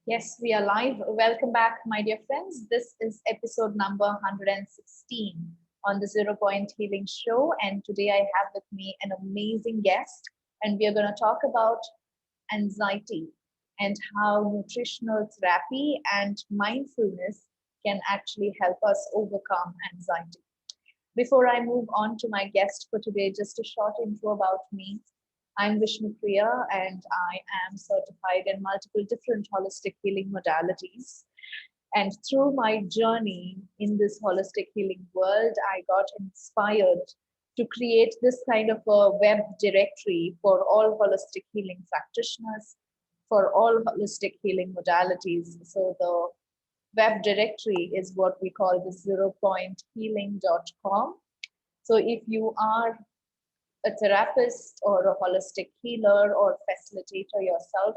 Yes, we are live. Welcome back, my dear friends. This is episode number 116 on the Zero Point Healing Show. And today I have with me an amazing guest, and we are going to talk about anxiety and how nutritional therapy and mindfulness can actually help us overcome anxiety. Before I move on to my guest for today, just a short intro about me. I'm Vishnupriya and I am certified in multiple different holistic healing modalities. And through my journey in this holistic healing world, I got inspired to create this kind of a web directory for all holistic healing practitioners, for all holistic healing modalities. So the web directory is what we call the zeropointhealing.com. So if you are a therapist or a holistic healer or facilitator yourself,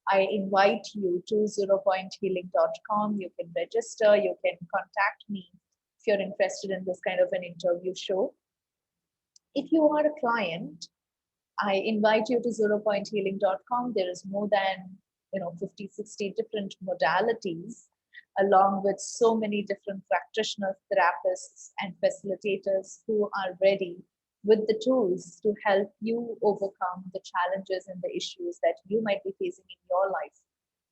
I invite you to zeropointhealing.com. You can register, you can contact me if you're interested in this kind of an interview show. If you are a client, I invite you to zeropointhealing.com. There is more than 50, 60 different modalities, along with so many different practitioners, therapists, and facilitators who are ready with the tools to help you overcome the challenges and the issues that you might be facing in your life,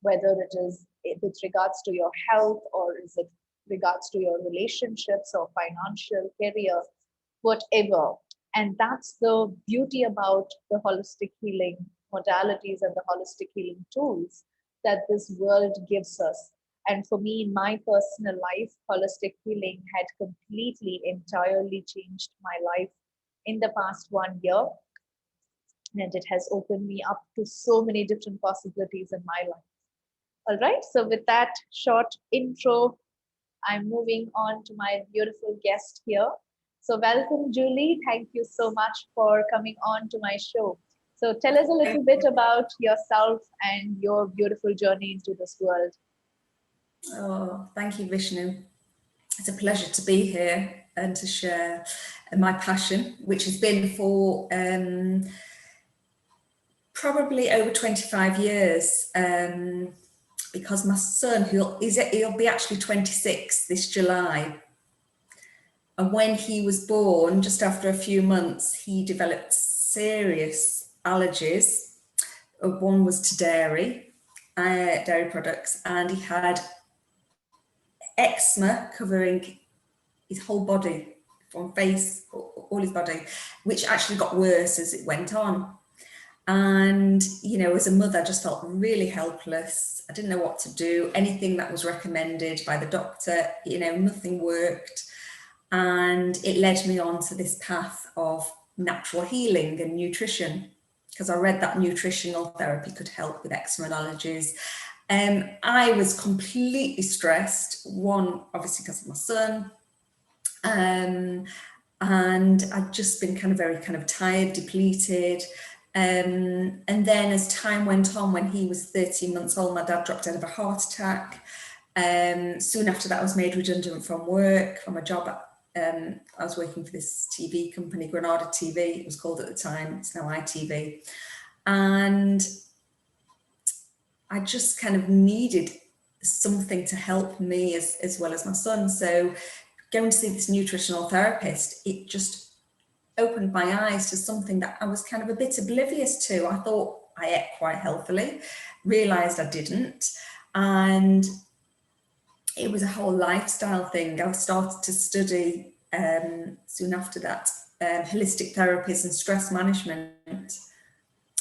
whether it is with regards to your health or is it regards to your relationships or financial career, whatever. And that's the beauty about the holistic healing modalities and the holistic healing tools that this world gives us. And for me, in my personal life, holistic healing had completely, entirely changed my life in the past 1 year. And it has opened me up to so many different possibilities in my life. All right. So, with that short intro, I'm moving on to my beautiful guest here. So, welcome, Julie. Thank you so much for coming on to my show. So, tell us a little bit about yourself and your beautiful journey into this world. Oh, thank you, Vishnu. It's a pleasure to be here and to share my passion, which has been for probably over 25 years. Because my son, he'll be actually 26 this July. And when he was born, just after a few months, he developed serious allergies. One was to dairy products, and he had eczema covering his whole body, from face, all his body, which actually got worse as it went on. And, as a mother, I just felt really helpless. I didn't know what to do. Anything that was recommended by the doctor, nothing worked. And it led me on to this path of natural healing and nutrition, because I read that nutritional therapy could help with eczema and allergies. I was completely stressed, one, obviously because of my son, and I'd just been very tired, depleted. And then as time went on, when he was 13 months old, my dad dropped dead of a heart attack. Soon after that, I was made redundant from work, from a job. I was working for this TV company, Granada TV, it was called at the time, it's now ITV. And I just needed something to help me as well as my son. So going to see this nutritional therapist, it just opened my eyes to something that I was a bit oblivious to. I thought I ate quite healthily, realised I didn't. And it was a whole lifestyle thing. I started to study soon after that, holistic therapies and stress management.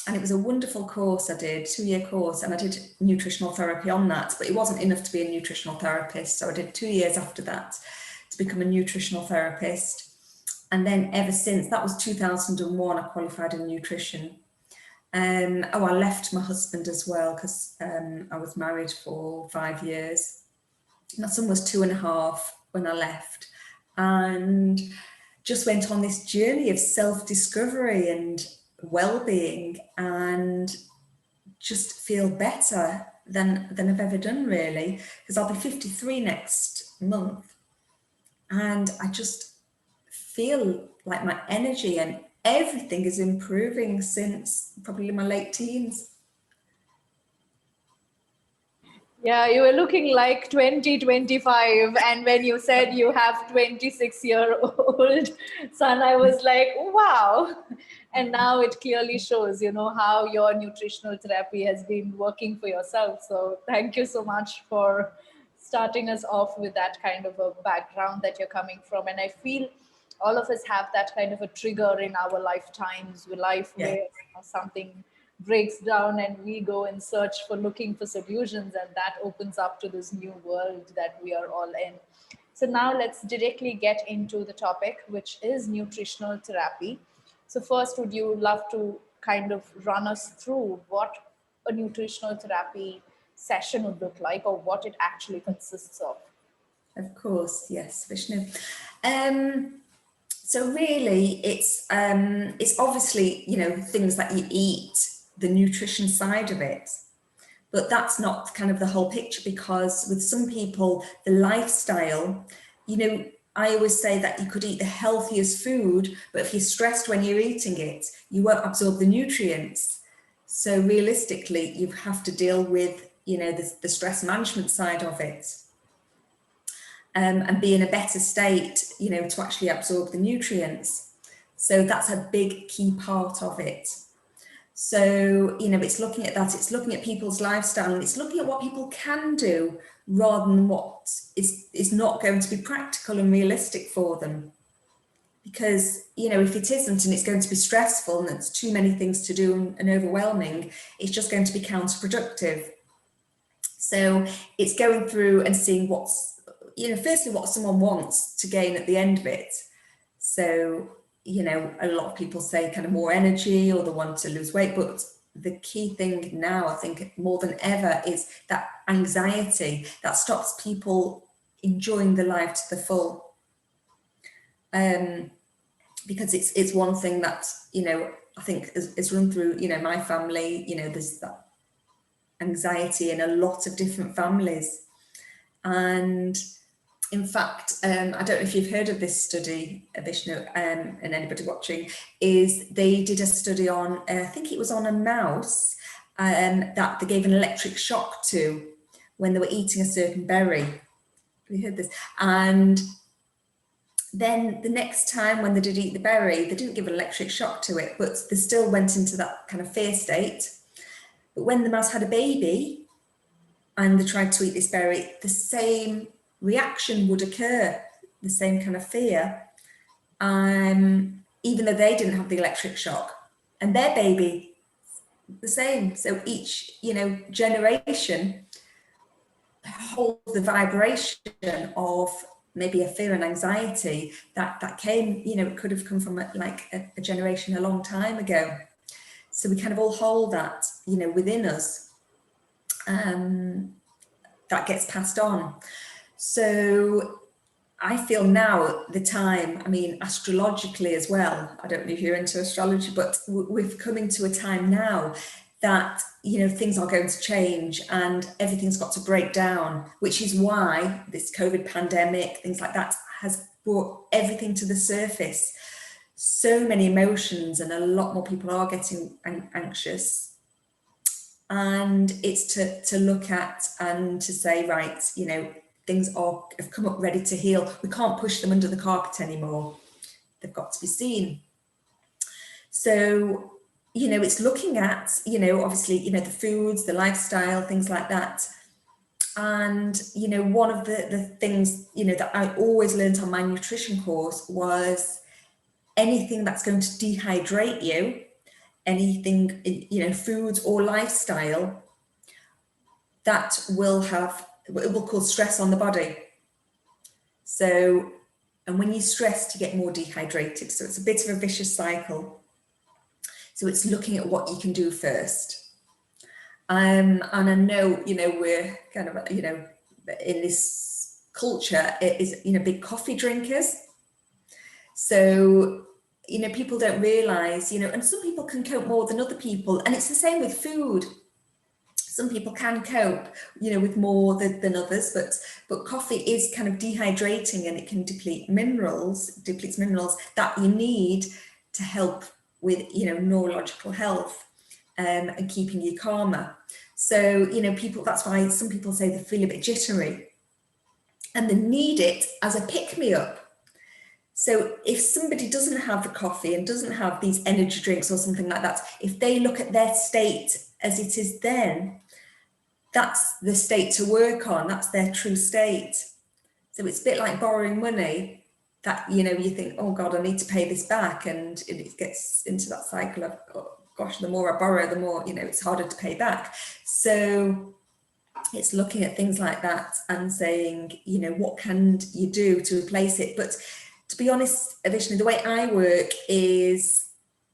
And it was a wonderful course I did, 2-year course, and I did nutritional therapy on that, but it wasn't enough to be a nutritional therapist. So I did 2 years after that to become a nutritional therapist. And then ever since, that was 2001, I qualified in nutrition. I left my husband as well, because I was married for 5 years. My son was 2.5 when I left, and just went on this journey of self-discovery and well-being, and just feel better than I've ever done, really, because I'll be 53 next month, and I just feel like my energy and everything is improving since probably my late teens. Yeah, you were looking like 2025. And when you said you have 26-year-old son, I was like, wow. And now it clearly shows, how your nutritional therapy has been working for yourself. So thank you so much for starting us off with that kind of a background that you're coming from. And I feel all of us have that kind of a trigger in our lifetimes, with life Yeah, where something breaks down and we go and search for looking for solutions, and that opens up to this new world that we are all in. So now let's directly get into the topic, which is nutritional therapy. So first, would you love to kind of run us through what a nutritional therapy session would look like, or what it actually consists of? of course. Yes, Vishnu. So really, it's obviously, things that you eat, the nutrition side of it, but that's not kind of the whole picture, because with some people, the lifestyle, I always say that you could eat the healthiest food, but if you're stressed when you're eating it, you won't absorb the nutrients. So realistically, you have to deal with, the stress management side of it. And be in a better state, to actually absorb the nutrients. So that's a big key part of it. So, it's looking at that, it's looking at people's lifestyle, and it's looking at what people can do rather than what is not going to be practical and realistic for them. Because, if it isn't and it's going to be stressful and it's too many things to do and overwhelming, it's just going to be counterproductive. So it's going through and seeing firstly what someone wants to gain at the end of it. So, a lot of people say kind of more energy, or they want to lose weight, but the key thing now, I think more than ever, is that anxiety that stops people enjoying the life to the full. Because it's one thing that, I think is run through, my family, there's that anxiety in a lot of different families. And in fact, I don't know if you've heard of this study, Vishnu, and anybody watching, is they did a study on, I think it was on a mouse, that they gave an electric shock to when they were eating a certain berry. Have you heard this? And then the next time when they did eat the berry, they didn't give an electric shock to it, but they still went into that kind of fear state. But when the mouse had a baby and they tried to eat this berry, the same reaction would occur, the same kind of fear, even though they didn't have the electric shock, and their baby the same. So each generation holds the vibration of maybe a fear and anxiety that came, it could have come from a generation a long time ago. So we kind of all hold that within us, that gets passed on. So I feel now the time, astrologically as well, I don't know if you're into astrology, but we're coming to a time now that, things are going to change and everything's got to break down, which is why this COVID pandemic, things like that, has brought everything to the surface. So many emotions, and a lot more people are getting anxious. And it's to look at and to say, right, things have come up ready to heal. We can't push them under the carpet anymore. They've got to be seen. So, it's looking at, obviously, the foods, the lifestyle, things like that. And, one of the things, that I always learned on my nutrition course was anything that's going to dehydrate you, anything, foods or lifestyle, that will it will cause stress on the body. So, and when you stress, you get more dehydrated. So it's a bit of a vicious cycle. So it's looking at what you can do first. And I know, we're kind of, in this culture, it is, big coffee drinkers. So, people don't realize, and some people can cope more than other people. And it's the same with food. Some people can cope, with more than others, but coffee is kind of dehydrating, and it can depletes minerals that you need to help with, neurological health. and keeping you calmer. So, you know, people, that's why some people say they feel a bit jittery and they need it as a pick-me-up. So if somebody doesn't have the coffee and doesn't have these energy drinks or something like that, if they look at their state as it is then, that's the state to work on, that's their true state. So it's a bit like borrowing money that, you know, you think, oh God, I need to pay this back. And it gets into that cycle of, oh gosh, the more I borrow, the more, you know, it's harder to pay back. So it's looking at things like that and saying, you know, what can you do to replace it? But to be honest, Vishnu, the way I work is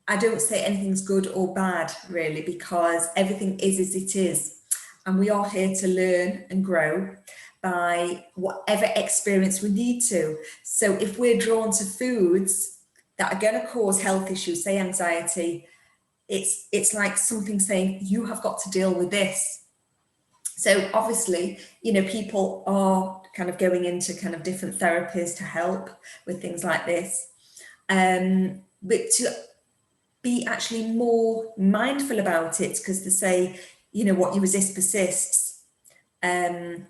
I don't say anything's good or bad, really, because everything is as it is. And we are here to learn and grow by whatever experience we need to. So if we're drawn to foods that are going to cause health issues, say anxiety, it's like something saying, you have got to deal with this. So obviously, you know, people are kind of going into kind of different therapies to help with things like this. But to be actually more mindful about it, because they say, you know, what you resist persists. And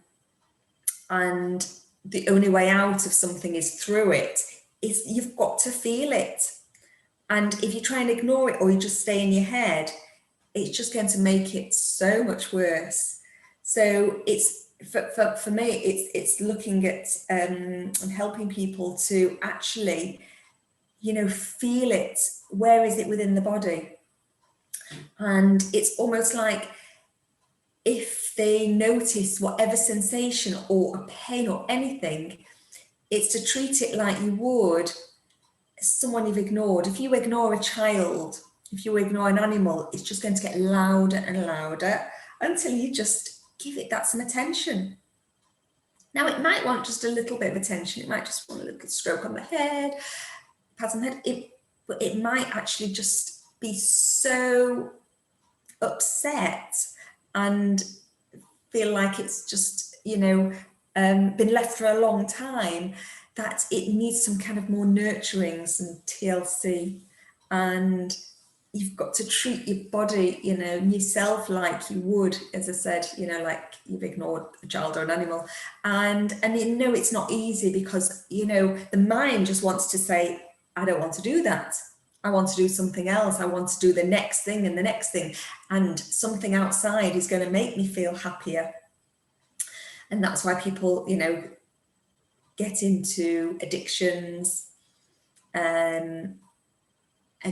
the only way out of something is through it. Is you've got to feel it. And if you try and ignore it or you just stay in your head, it's just going to make it so much worse. So it's for me, it's looking at and helping people to actually, you know, feel it. Where is it within the body? And it's almost like if they notice whatever sensation or a pain or anything, it's to treat it like you would someone you've ignored. If you ignore a child, if you ignore an animal, it's just going to get louder and louder until you just give it that some attention. Now, it might want just a little bit of attention. It might just want a little stroke on the head, pat on the head. But it might actually just be so upset and feel like it's just, you know, been left for a long time, that it needs some kind of more nurturing, some TLC. And you've got to treat your body, you know, and yourself like you would, as I said, you know, like you've ignored a child or an animal. And you know, it's not easy because, you know, the mind just wants to say, I don't want to do that. I want to do something else. I want to do the next thing and the next thing. And something outside is going to make me feel happier. And that's why people, you know, get into addictions and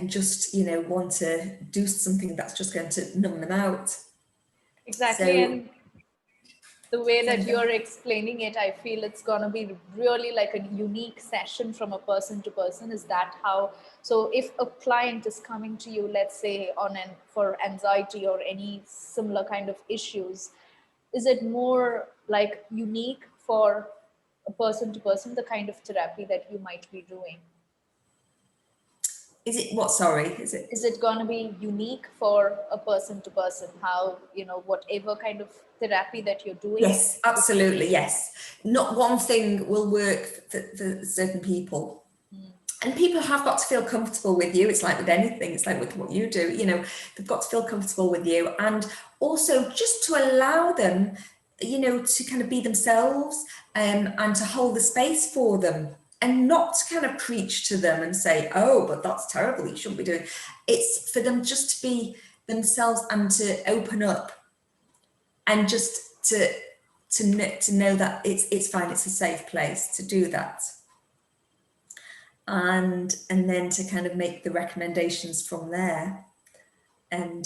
just, you know, want to do something that's just going to numb them out. Exactly. So, and the way that you're explaining it, I feel it's going to be really like a unique session from a person to person. Is that how? So if a client is coming to you, let's say for anxiety or any similar kind of issues, is it more like unique for a person to person, the kind of therapy that you might be doing? Is it what? Sorry, is it going to be unique for a person to person? How, you know, whatever kind of therapy that you're doing? Yes, absolutely. Yes. Not one thing will work for certain people. And people have got to feel comfortable with you. It's like with anything, it's like with what you do, you know, they've got to feel comfortable with you. And also just to allow them, you know, to kind of be themselves and to hold the space for them. And not to kind of preach to them and say, oh, but that's terrible, you shouldn't be doing. It's for them just to be themselves and to open up and just to know that it's fine, it's a safe place to do that. And then to kind of make the recommendations from there and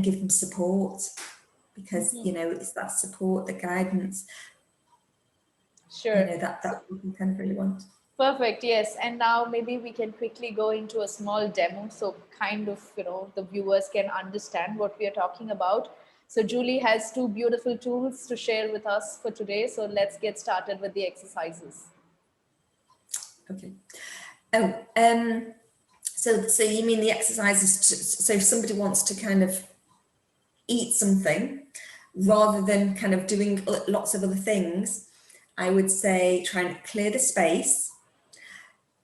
give them support, because, you know, it's that support, the guidance. Sure. You know, that's what we kind of really want. Perfect. Yes. And now maybe we can quickly go into a small demo. So kind of, you know, the viewers can understand what we are talking about. So Julie has two beautiful tools to share with us for today. So let's get started with the exercises. Okay. Oh, so you mean the exercises, so if somebody wants to kind of eat something rather than kind of doing lots of other things, I would say try and clear the space,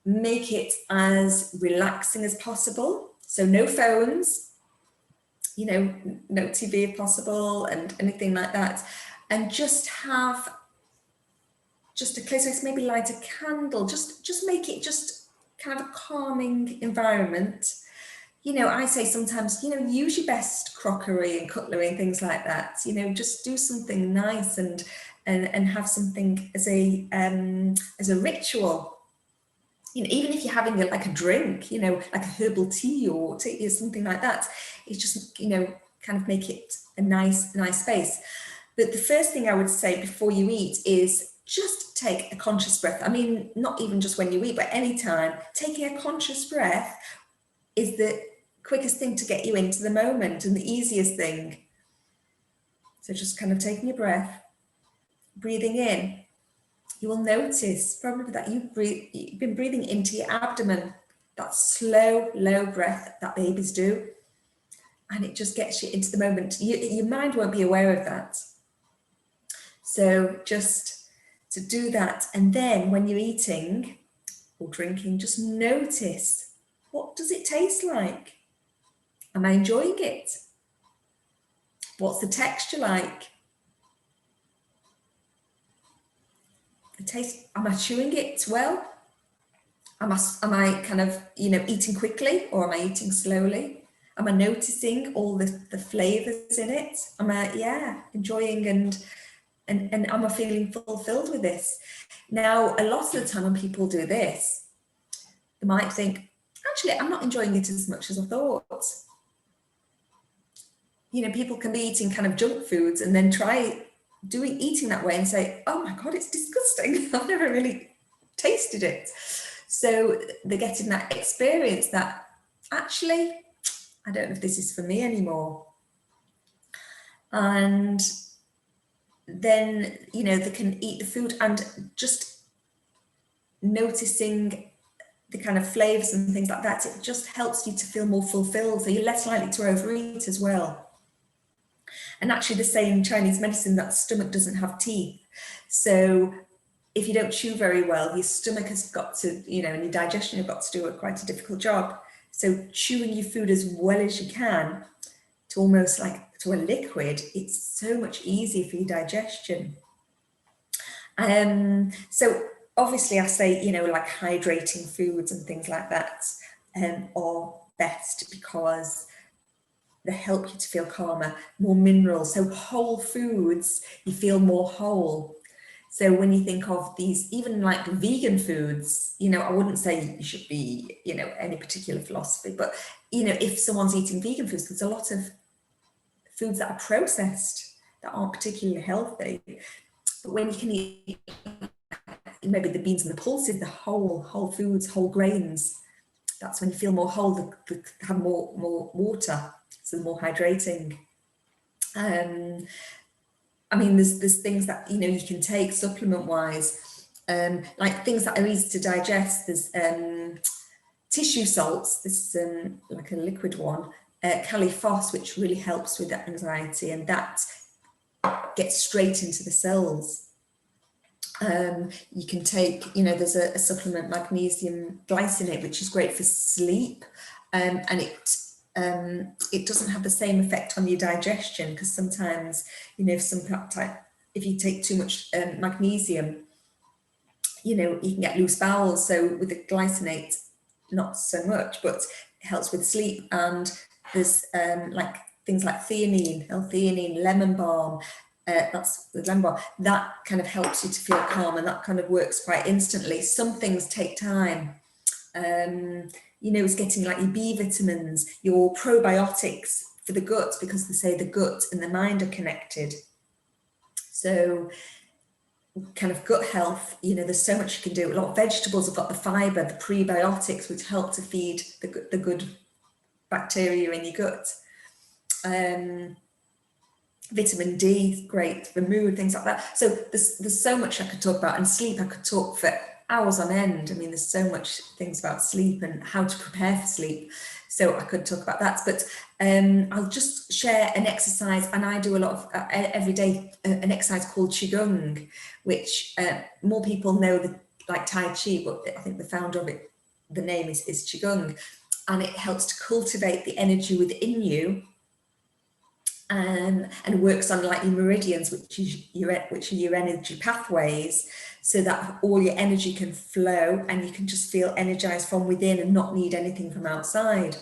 make it as relaxing as possible. So no phones, you know, no TV if possible and anything like that. And just have just a clear space, maybe light a candle, just make it just kind of a calming environment. You know, I say sometimes, you know, use your best crockery and cutlery and things like that. You know, just do something nice and have something as a ritual. You know, even if you're having like a drink, you know, like a herbal tea or tea or something like that, it's just, you know, kind of make it a nice space. But the first thing I would say before you eat is just take a conscious breath. I mean, not even just when you eat, but anytime. Taking a conscious breath is the quickest thing to get you into the moment and the easiest thing. So just kind of taking your breath, breathing in. You will notice probably that you've been breathing into your abdomen, that slow, low breath that babies do. And it just gets you into the moment. Your mind won't be aware of that. So just to do that. And then when you're eating or drinking, just notice, what does it taste like? Am I enjoying it? What's the texture like? The taste, am I chewing it well? Am I kind of, you know, eating quickly or am I eating slowly? Am I noticing all the flavors in it? Am I, enjoying and am I feeling fulfilled with this? Now, a lot of the time when people do this, they might think, actually, I'm not enjoying it as much as I thought. You know, people can be eating kind of junk foods and then try eating that way and say, oh my God, it's disgusting. I've never really tasted it. So they're getting that experience that actually, I don't know if this is for me anymore. And then, you know, they can eat the food and just noticing the kind of flavors and things like that, it just helps you to feel more fulfilled. So you're less likely to overeat as well. And actually they say in Chinese medicine that stomach doesn't have teeth. So if you don't chew very well, your stomach has got to, you know, and your digestion have got to do quite a difficult job. So chewing your food as well as you can to almost like to a liquid, it's so much easier for your digestion. So obviously I say, you know, like hydrating foods and things like that are best because they help you to feel calmer, more minerals. So whole foods, you feel more whole. So when you think of these, even like vegan foods, you know, I wouldn't say you should be, you know, any particular philosophy, but, you know, if someone's eating vegan foods, there's a lot of foods that are processed that aren't particularly healthy. But when you can eat maybe the beans and the pulses, the whole foods, whole grains, that's when you feel more whole, they have more water, so more hydrating. I mean, there's things that, you know, you can take supplement wise, like things that are easy to digest. There's tissue salts. This is like a liquid one, Califos, which really helps with that anxiety, and that gets straight into the cells. You can take, you know, there's a supplement, magnesium glycinate, which is great for sleep, and it doesn't have the same effect on your digestion, because sometimes, you know, if you take too much magnesium, you know, you can get loose bowels. So with the glycinate, not so much, but it helps with sleep. And there's like things like theanine, L-theanine, lemon balm. That's the lemon balm. That kind of helps you to feel calm, and that kind of works quite instantly. Some things take time. You know, it's getting like your B vitamins, your probiotics for the gut, because they say the gut and the mind are connected. So kind of gut health, you know, there's so much you can do. A lot of vegetables have got the fiber, the prebiotics, which help to feed the good bacteria in your gut. Vitamin D, great for mood, things like that. So there's so much I could talk about, and sleep I could talk for hours on end. I mean, there's so much things about sleep and how to prepare for sleep. So I could talk about that, but I'll just share an exercise, and I do a lot of every day an exercise called Qigong, which more people know like Tai Chi, but I think the founder of it, the name is Qigong, and it helps to cultivate the energy within you and works on like your meridians, which are your energy pathways, so that all your energy can flow and you can just feel energized from within and not need anything from outside.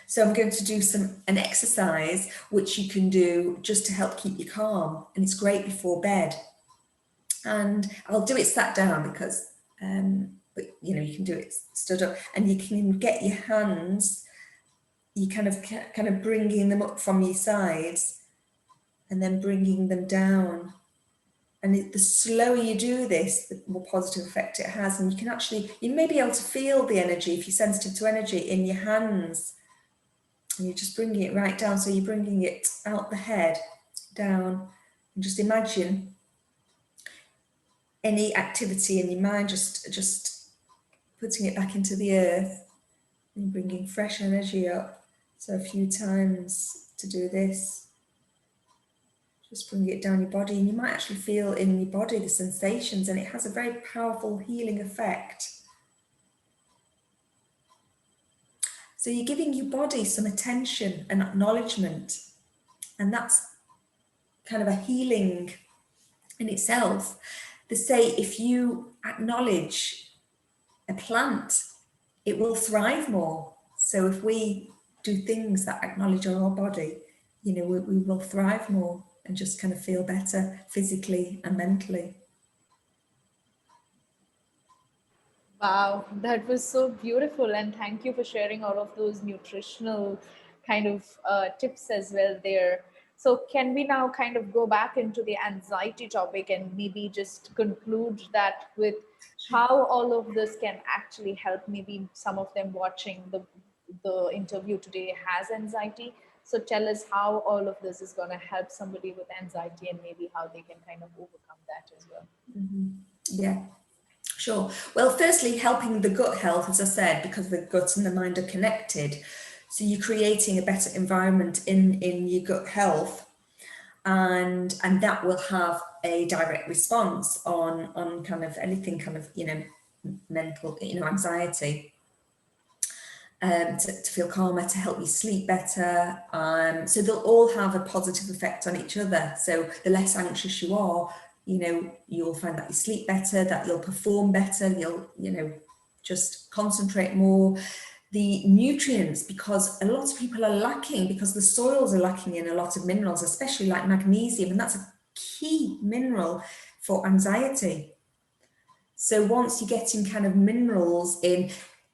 So I'm going to do an exercise which you can do just to help keep you calm, and it's great before bed. And I'll do it sat down because, but you know, you can do it stood up, and you can get your hands, you kind of bringing them up from your sides and then bringing them down. And the slower you do this, the more positive effect it has. And you can actually, you may be able to feel the energy, if you're sensitive to energy, in your hands. And you're just bringing it right down. So you're bringing it out the head, down, and just imagine any activity in your mind, just putting it back into the earth and bringing fresh energy up. So a few times to do this. Just bring it down your body, and you might actually feel in your body the sensations, and it has a very powerful healing effect. So you're giving your body some attention and acknowledgement, and that's kind of a healing in itself. They say if you acknowledge a plant, it will thrive more. So if we do things that acknowledge our body, you know, we will thrive more and just kind of feel better physically and mentally. Wow, that was so beautiful. And thank you for sharing all of those nutritional kind of tips as well there. So, can we now kind of go back into the anxiety topic and maybe just conclude that with how all of this can actually help? Maybe some of them watching the interview today has anxiety. So, tell us how all of this is going to help somebody with anxiety and maybe how they can kind of overcome that as well. Mm-hmm. Yeah. Sure. Well, firstly, helping the gut health, as I said, because the gut and the mind are connected. So you're creating a better environment in your gut health, and that will have a direct response on kind of anything kind of, you know, mental, you know, anxiety. To feel calmer, to help you sleep better. So they'll all have a positive effect on each other. So the less anxious you are, you know, you'll find that you sleep better, that you'll perform better, you'll, you know, just concentrate more. The nutrients, because a lot of people are lacking, because the soils are lacking in a lot of minerals, especially like magnesium, and that's a key mineral for anxiety. So once you're getting kind of minerals in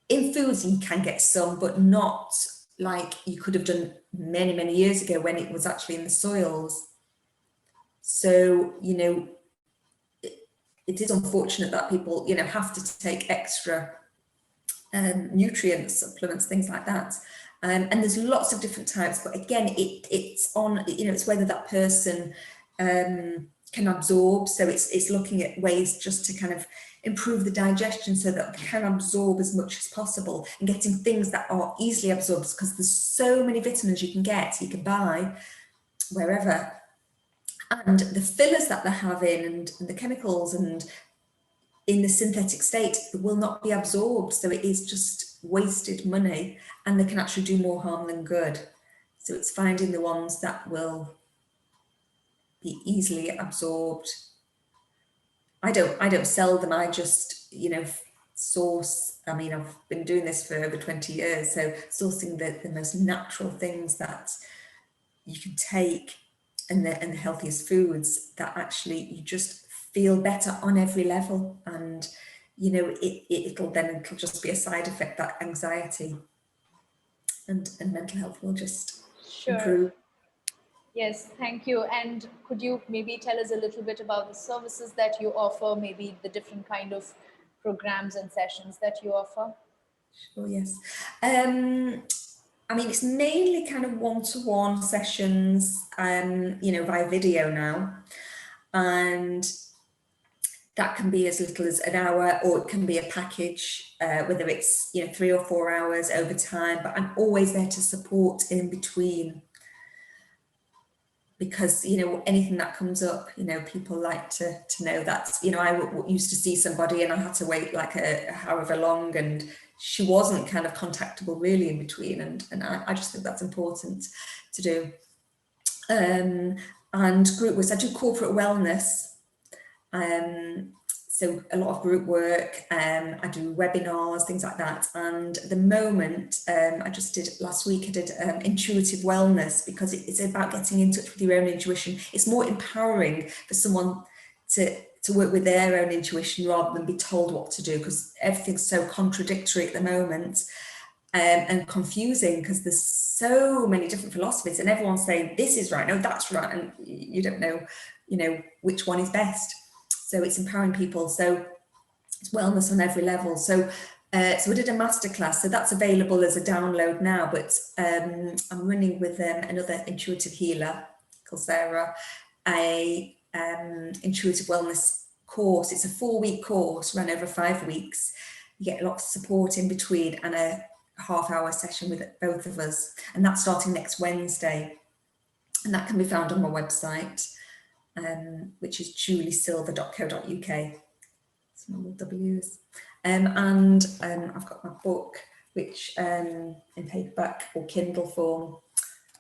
foods, you can get some, but not like you could have done many, many years ago when it was actually in the soils. So, you know, it is unfortunate that people, you know, have to take extra nutrients, supplements, things like that. And there's lots of different types, but again, it's on, you know, it's whether that person can absorb. So it's looking at ways just to kind of improve the digestion so that they can absorb as much as possible, and getting things that are easily absorbed, because there's so many vitamins you can buy wherever. And the fillers that they're having and the chemicals and in the synthetic state will not be absorbed. So it is just wasted money, and they can actually do more harm than good. So it's finding the ones that will be easily absorbed. I don't sell them. I just, you know, source. I mean, I've been doing this for over 20 years. So sourcing the most natural things that you can take, and the healthiest foods that actually you just feel better on every level. And, you know, it'll just be a side effect, that anxiety and mental health will just improve. Yes, thank you. And could you maybe tell us a little bit about the services that you offer, maybe the different kind of programs and sessions that you offer? Sure, yes. I mean, it's mainly kind of one-to-one sessions, you know, via video now. And that can be as little as an hour, or it can be a package, whether it's, you know, 3 or 4 hours over time, but I'm always there to support in between. Because, you know, anything that comes up, you know, people like to know that, you know, I used to see somebody and I had to wait like however long, and she wasn't kind of contactable really in between. And I just think that's important to do. And group work. So I do corporate wellness. So a lot of group work. I do webinars, things like that. And at the moment, I just did last week. I did intuitive wellness, because it's about getting in touch with your own intuition. It's more empowering for someone to work with their own intuition rather than be told what to do, because everything's so contradictory at the moment. And confusing, because there's so many different philosophies and everyone's saying this is right, no, that's right, and you don't know, which one is best. So it's empowering people. So it's wellness on every level. So we did a masterclass, so that's available as a download now. But I'm running with another intuitive healer called Sarah, a intuitive wellness course. It's a 4-week course run over 5 weeks. You get lots of support in between, and a half-hour session with both of us, and that's starting next Wednesday, and that can be found on my website, which is juliesilver.co.uk. Small W's. And I've got my book, which in paperback or Kindle form,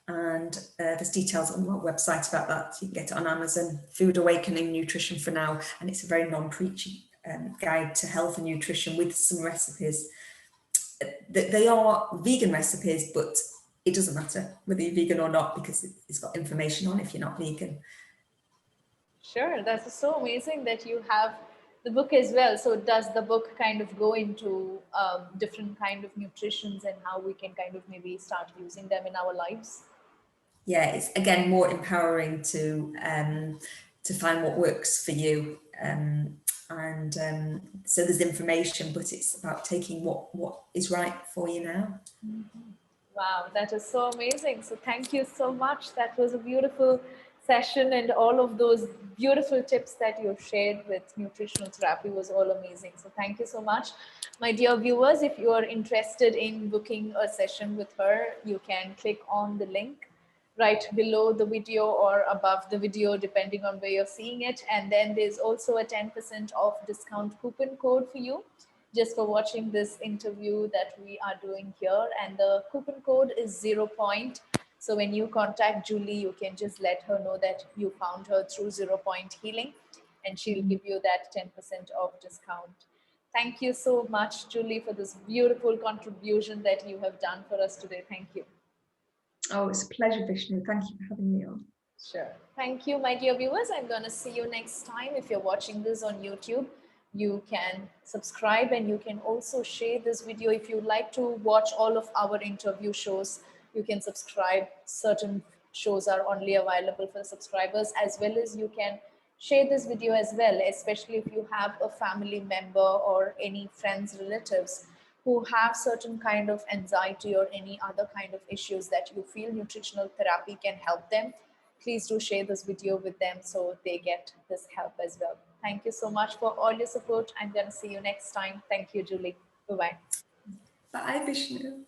and there's details on my website about that. You can get it on Amazon. Food Awakening Nutrition for Now, and it's a very non-preachy guide to health and nutrition with some recipes. They are vegan recipes, but it doesn't matter whether you're vegan or not, because it's got information on if you're not vegan. Sure, that's so amazing that you have the book as well. So does the book kind of go into different kind of nutritions and how we can kind of maybe start using them in our lives? Yeah, it's again more empowering to find what works for you. So there's information, but it's about taking what is right for you now. Mm-hmm. Wow, that is so amazing. So thank you so much. That was a beautiful session, and all of those beautiful tips that you shared with nutritional therapy was all amazing. So thank you so much. My dear viewers, if you are interested in booking a session with her, you can click on the link right below the video or above the video, depending on where you're seeing it. And then there's also a 10% off discount coupon code for you just for watching this interview that we are doing here. And the coupon code is 0 point. So when you contact Julie, you can just let her know that you found her through 0 Point Healing, and she'll give you that 10% off discount. Thank you so much, Julie, for this beautiful contribution that you have done for us today. Thank you. Oh, it's a pleasure, Vishnu. Thank you for having me on. Sure. Thank you, my dear viewers. I'm going to see you next time. If you're watching this on YouTube, you can subscribe, and you can also share this video. If you like to watch all of our interview shows, you can subscribe. Certain shows are only available for subscribers, as well as you can share this video as well, especially if you have a family member or any friends, relatives who have certain kind of anxiety or any other kind of issues that you feel nutritional therapy can help them. Please do share this video with them so they get this help as well. Thank you so much for all your support. I'm going to see you next time. Thank you, Julie. Bye-bye. Bye, Vishnu.